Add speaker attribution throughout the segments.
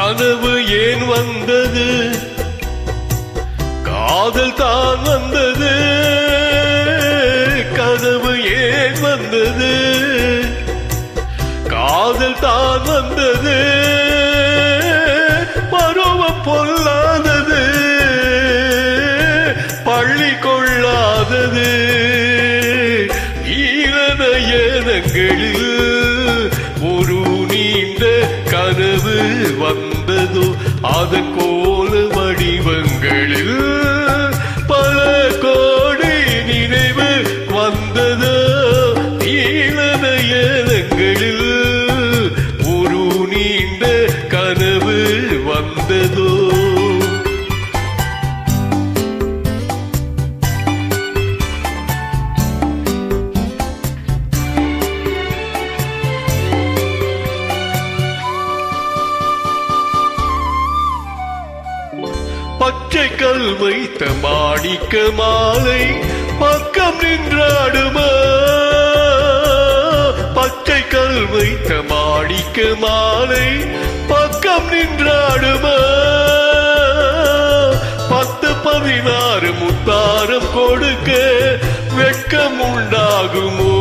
Speaker 1: கனவு ஏன் வந்தது, காதல் தான் வந்தது. கனவு ஏன் வந்தது, காதல் தான் வந்தது. பருவம் பொல்லாதது, பள்ளி கொள்ளாதது. ஈரநயனங்களில் ஒரு நீண்ட கனவு வந்ததோ, அதன் கோல வடிவங்களில் பல கோடி நினைவு வந்ததோ. ஈரநயனங்களில் ஒரு நீண்ட கனவு வந்ததோ. பச்சை கல் வைத்த மாணிக்க மாலை பக்கம் நின்றாடுமா, பச்சை கல் வைத்த மாணிக்க மாலை பக்கம் நின்றாடுமா. 10-16 முத்தாரம் கொடுக்க வெட்கம் உண்டாகுமோ.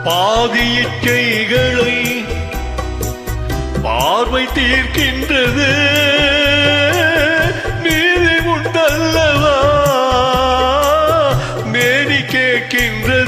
Speaker 1: பாதி இச்சைகளை பார்வை தீர்க்கின்றது, நீதி உண்டல்லவா மேனி கேட்கின்றது.